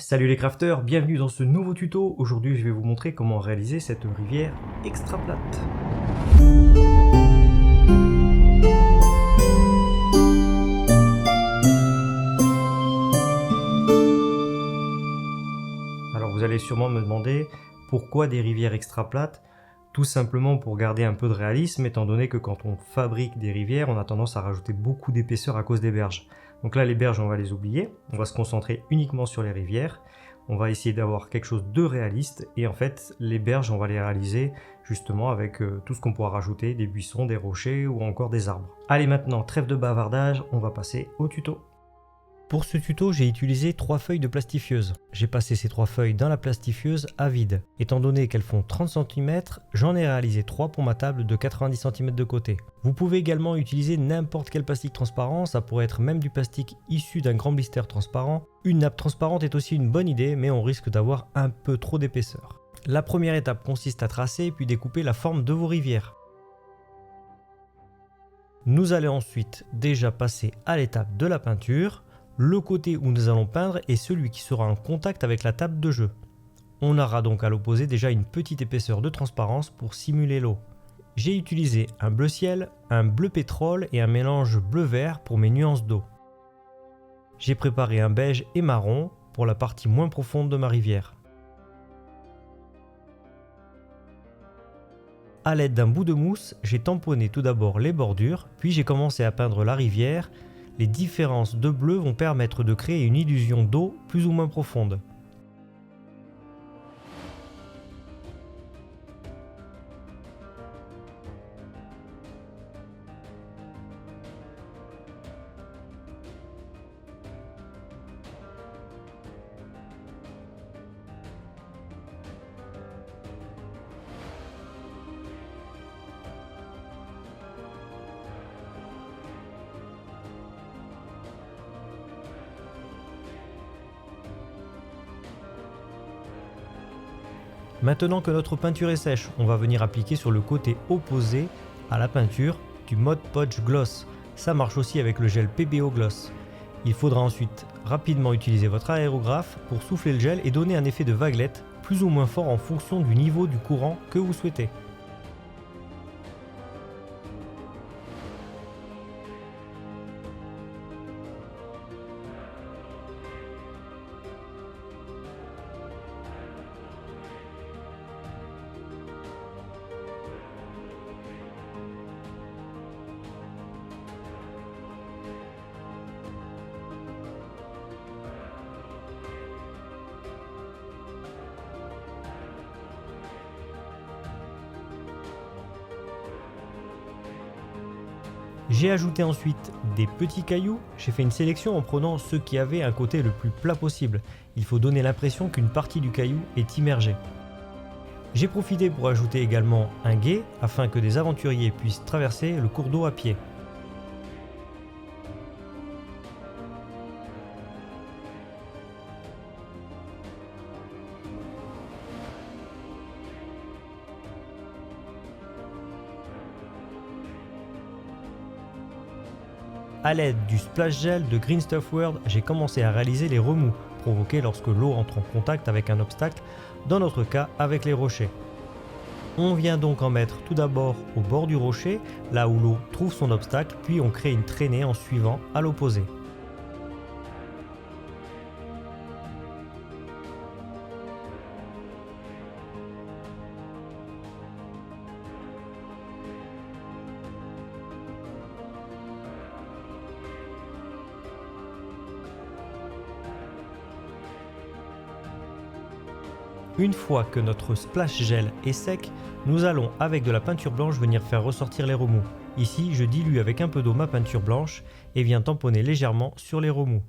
Salut les crafters, bienvenue dans ce nouveau tuto. Aujourd'hui je vais vous montrer comment réaliser cette rivière extra plate. Alors vous allez sûrement me demander pourquoi des rivières extra plates. Tout simplement pour garder un peu de réalisme, étant donné que quand on fabrique des rivières, on a tendance à rajouter beaucoup d'épaisseur à cause des berges. Donc là les berges on va les oublier, on va se concentrer uniquement sur les rivières. On va essayer d'avoir quelque chose de réaliste et en fait les berges on va les réaliser justement avec tout ce qu'on pourra rajouter, des buissons, des rochers ou encore des arbres. Allez maintenant, trêve de bavardage, on va passer au tuto. Pour ce tuto, j'ai utilisé 3 feuilles de plastifieuse. J'ai passé ces 3 feuilles dans la plastifieuse à vide. Étant donné qu'elles font 30 cm, j'en ai réalisé 3 pour ma table de 90 cm de côté. Vous pouvez également utiliser n'importe quel plastique transparent, ça pourrait être même du plastique issu d'un grand blister transparent. Une nappe transparente est aussi une bonne idée, mais on risque d'avoir un peu trop d'épaisseur. La première étape consiste à tracer puis découper la forme de vos rivières. Nous allons ensuite déjà passer à l'étape de la peinture. Le côté où nous allons peindre est celui qui sera en contact avec la table de jeu. On aura donc à l'opposé déjà une petite épaisseur de transparence pour simuler l'eau. J'ai utilisé un bleu ciel, un bleu pétrole et un mélange bleu-vert pour mes nuances d'eau. J'ai préparé un beige et marron pour la partie moins profonde de ma rivière. A l'aide d'un bout de mousse, j'ai tamponné tout d'abord les bordures, puis j'ai commencé à peindre la rivière. Les différences de bleu vont permettre de créer une illusion d'eau plus ou moins profonde. Maintenant que notre peinture est sèche, on va venir appliquer sur le côté opposé à la peinture du Mod Podge Gloss. Ça marche aussi avec le gel PBO Gloss. Il faudra ensuite rapidement utiliser votre aérographe pour souffler le gel et donner un effet de vaguelette plus ou moins fort en fonction du niveau du courant que vous souhaitez. J'ai ajouté ensuite des petits cailloux, j'ai fait une sélection en prenant ceux qui avaient un côté le plus plat possible. Il faut donner l'impression qu'une partie du caillou est immergée. J'ai profité pour ajouter également un gué afin que des aventuriers puissent traverser le cours d'eau à pied. A l'aide du splash gel de Green Stuff World, j'ai commencé à réaliser les remous provoqués lorsque l'eau entre en contact avec un obstacle, dans notre cas avec les rochers. On vient donc en mettre tout d'abord au bord du rocher, là où l'eau trouve son obstacle, puis on crée une traînée en suivant à l'opposé. Une fois que notre splash gel est sec, nous allons avec de la peinture blanche venir faire ressortir les remous. Ici, je dilue avec un peu d'eau ma peinture blanche et viens tamponner légèrement sur les remous.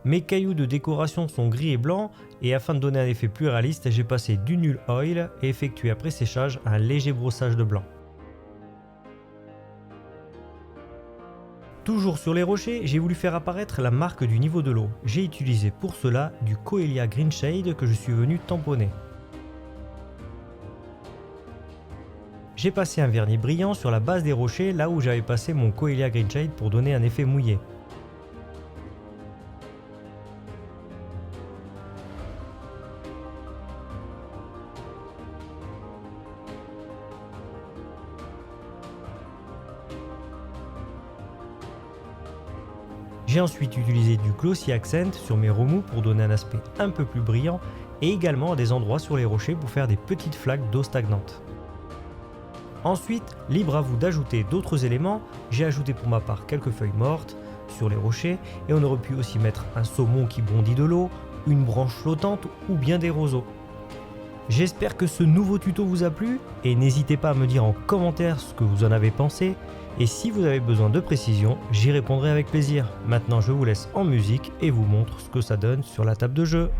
Mes cailloux de décoration sont gris et blancs et afin de donner un effet plus réaliste, j'ai passé du Null Oil et effectué après séchage un léger brossage de blanc. Toujours sur les rochers, j'ai voulu faire apparaître la marque du niveau de l'eau. J'ai utilisé pour cela du Coelia Green Shade que je suis venu tamponner. J'ai passé un vernis brillant sur la base des rochers là où j'avais passé mon Coelia Greenshade pour donner un effet mouillé. J'ai ensuite utilisé du Glossy Accent sur mes remous pour donner un aspect un peu plus brillant et également à des endroits sur les rochers pour faire des petites flaques d'eau stagnante. Ensuite, libre à vous d'ajouter d'autres éléments, j'ai ajouté pour ma part quelques feuilles mortes sur les rochers et on aurait pu aussi mettre un saumon qui bondit de l'eau, une branche flottante ou bien des roseaux. J'espère que ce nouveau tuto vous a plu et n'hésitez pas à me dire en commentaire ce que vous en avez pensé et si vous avez besoin de précision, j'y répondrai avec plaisir. Maintenant je vous laisse en musique et vous montre ce que ça donne sur la table de jeu.